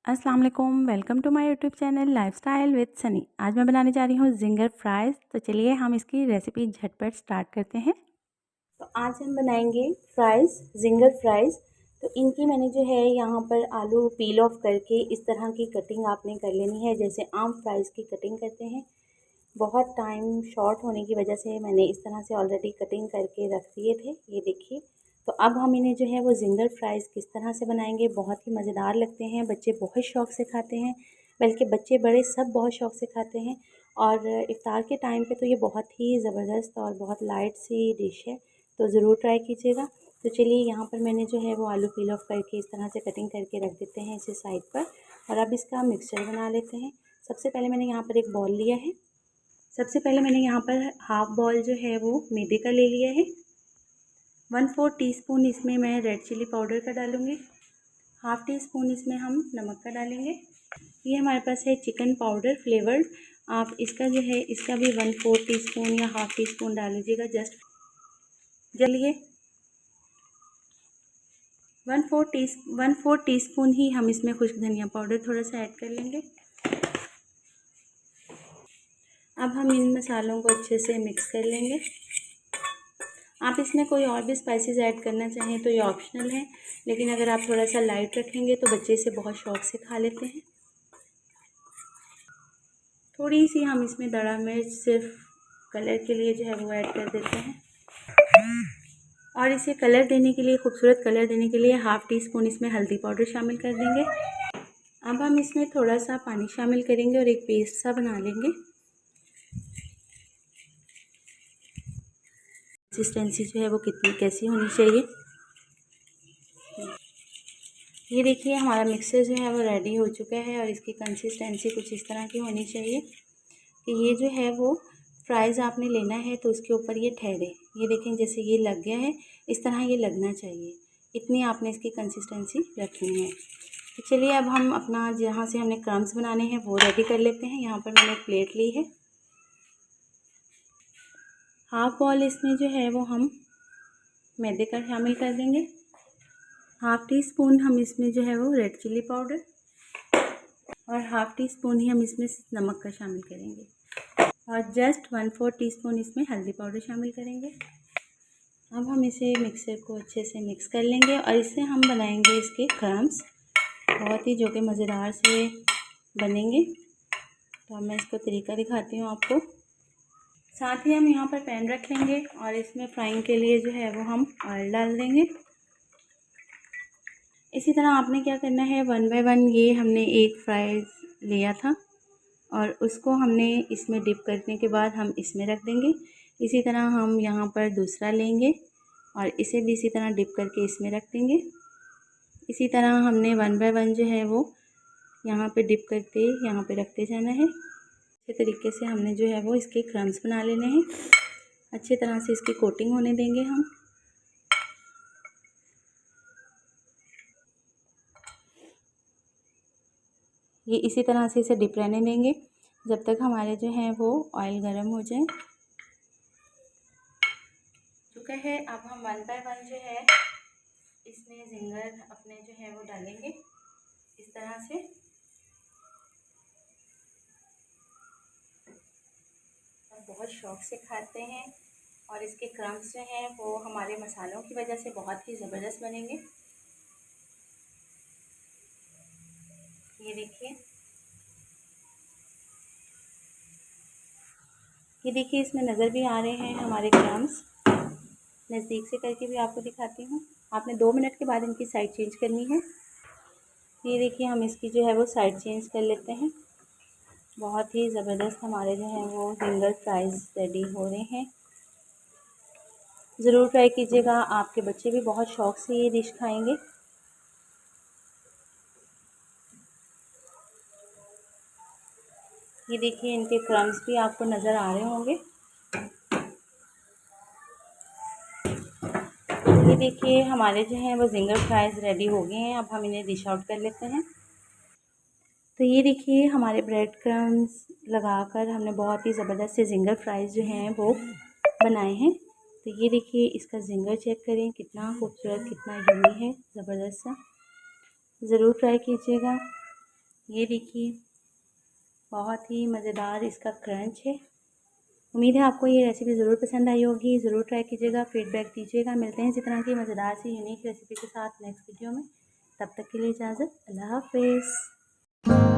अस्सलाम वालेकुम, welcome to my YouTube channel lifestyle with Sunny. आज मैं बनाने जा रही हूँ जिंगर फ्राइज़। तो चलिए हम इसकी रेसिपी झटपट स्टार्ट करते हैं। तो आज हम बनाएंगे फ्राइज़, जिंगर फ्राइज़। तो इनकी मैंने जो है यहाँ पर आलू पील ऑफ करके इस तरह की कटिंग आपने कर लेनी है, जैसे आम फ्राइज़ की कटिंग करते हैं। बहुत टाइम शॉर्ट होने की वजह से मैंने इस तरह से ऑलरेडी कटिंग करके रख दिए थे, ये देखिए। तो अब हम इन्हें जो है वो जिंगर फ्राइज़ किस तरह से बनाएंगे, बहुत ही मज़ेदार लगते हैं, बच्चे बहुत शौक़ से खाते हैं, बल्कि बच्चे बड़े सब बहुत शौक़ से खाते हैं। और इफ़्तार के टाइम पे तो ये बहुत ही ज़बरदस्त और बहुत लाइट सी डिश है, तो ज़रूर ट्राई कीजिएगा। तो चलिए यहाँ पर मैंने जो है वो आलू पील ऑफ करके इस तरह से कटिंग करके रख देते हैं इसे साइड पर। और अब इसका मिक्सचर बना लेते हैं। सबसे पहले मैंने यहाँ पर एक बॉल लिया है। सबसे पहले मैंने यहाँ पर हाफ़ बॉल जो है वो मैदे का ले लिया है। 1/4 टीस्पून इसमें मैं रेड चिली पाउडर का डालूँगी। हाफ़ टी स्पून इसमें हम नमक का डालेंगे। ये हमारे पास है चिकन पाउडर फ्लेवर्ड। आप इसका जो है इसका भी 1/4 टीस्पून या हाफ़ टी स्पून डाल लीजिएगा। जस्ट चलिए 1/4 टीस्पून ही हम इसमें खुश्क धनिया पाउडर थोड़ा सा ऐड कर लेंगे। अब हम इन मसालों को अच्छे से मिक्स कर लेंगे। आप इसमें कोई और भी स्पाइसेस ऐड करना चाहें तो ये ऑप्शनल है, लेकिन अगर आप थोड़ा सा लाइट रखेंगे तो बच्चे इसे बहुत शौक़ से खा लेते हैं। थोड़ी सी हम इसमें दड़ा मिर्च सिर्फ कलर के लिए जो है वो ऐड कर देते हैं। और इसे कलर देने के लिए, खूबसूरत कलर देने के लिए हाफ़ टी स्पून इसमें हल्दी पाउडर शामिल कर देंगे। अब हम इसमें थोड़ा सा पानी शामिल करेंगे और एक पेस्ट सा बना लेंगे। कंसिस्टेंसी जो है वो कैसी होनी चाहिए, ये देखिए हमारा मिक्सर जो है वो रेडी हो चुका है और इसकी कंसिस्टेंसी कुछ इस तरह की होनी चाहिए कि ये जो है वो फ्राइज़ आपने लेना है तो उसके ऊपर ये ठहरे। ये देखें जैसे ये लग गया है, इस तरह ये लगना चाहिए, इतनी आपने इसकी कंसिस्टेंसी रखनी है। तो चलिए अब हम अपना जहाँ से हमने क्रम्स बनाने हैं वो रेडी कर लेते हैं। यहाँ पर मैंने एक प्लेट ली है। हाफ़ बॉल इसमें जो है वो हम मैदे का शामिल कर देंगे। हाफ़ टी स्पून हम इसमें जो है वो रेड चिली पाउडर और हाफ़ टी स्पून ही हम इसमें नमक का शामिल करेंगे और जस्ट 1/4 टीस्पून इसमें हल्दी पाउडर शामिल करेंगे। अब हम इसे मिक्सर को अच्छे से मिक्स कर लेंगे और इससे हम बनाएंगे इसके क्रम्स, बहुत ही जो कि मज़ेदार से बनेंगे। तो अब मैं इसको तरीका दिखाती हूँ आपको। साथ ही हम यहाँ पर पैन रख लेंगे और इसमें फ्राइंग के लिए जो है वो हम ऑयल डाल देंगे। इसी तरह आपने क्या करना है, 1 बाय 1 ये हमने एक फ्राइज़ लिया था और उसको हमने इसमें डिप करने के बाद हम इसमें रख देंगे। इसी तरह हम यहाँ पर दूसरा लेंगे और इसे भी इसी तरह डिप करके इसमें रख देंगे। इसी तरह हमने 1 बाय 1 जो है वो यहाँ पे डिप करके यहाँ पे रखते जाना है। अच्छे तरीके से हमने जो है वो इसके क्रम्स बना लेने हैं। अच्छी तरह से इसकी कोटिंग होने देंगे हम। ये इसी तरह से इसे डिप रहने देंगे जब तक हमारे जो हैं वो ऑयल गर्म हो जाए। चुका है। अब हम 1 बाय 1 जो है इसमें जिंगर अपने जो है वो डालेंगे इस तरह से। और बहुत शौक़ से खाते हैं और इसके क्रम्स जो हैं वो हमारे मसालों की वजह से बहुत ही ज़बरदस्त बनेंगे। ये देखिए, ये देखिए इसमें नज़र भी आ रहे हैं हमारे क्रम्स। नज़दीक से करके भी आपको दिखाती हूँ। आपने 2 मिनट के बाद इनकी साइड चेंज करनी है। ये देखिए हम इसकी जो है वो साइड चेंज कर लेते हैं। बहुत ही ज़बरदस्त हमारे जो हैं वो जिंगर फ्राइज़ रेडी हो रहे हैं। ज़रूर ट्राई कीजिएगा, आपके बच्चे भी बहुत शौक़ से ये डिश खाएंगे। ये देखिए इनके क्रम्स भी आपको नज़र आ रहे होंगे। ये देखिए हमारे जो हैं वो जिंगर फ्राइज़ रेडी हो गए हैं। अब हम इन्हें डिश आउट कर लेते हैं। तो ये देखिए हमारे ब्रेड क्रम्स लगाकर हमने बहुत ही ज़बरदस्त से जिंगर फ्राइज़ जो हैं वो बनाए हैं। तो ये देखिए इसका जिंगर चेक करें, कितना खूबसूरत, कितना यम्मी है, ज़बरदस्त सा। ज़रूर ट्राई कीजिएगा। ये देखिए, बहुत ही मज़ेदार इसका क्रंच है। उम्मीद है आपको ये रेसिपी ज़रूर पसंद आई होगी। ज़रूर ट्राई कीजिएगा, फीडबैक दीजिएगा। मिलते हैं इसी तरह की मज़ेदार सी यूनिक रेसिपी के साथ नेक्स्ट वीडियो में। तब तक के लिए इजाज़त। अल्लाह हाफ़िज़।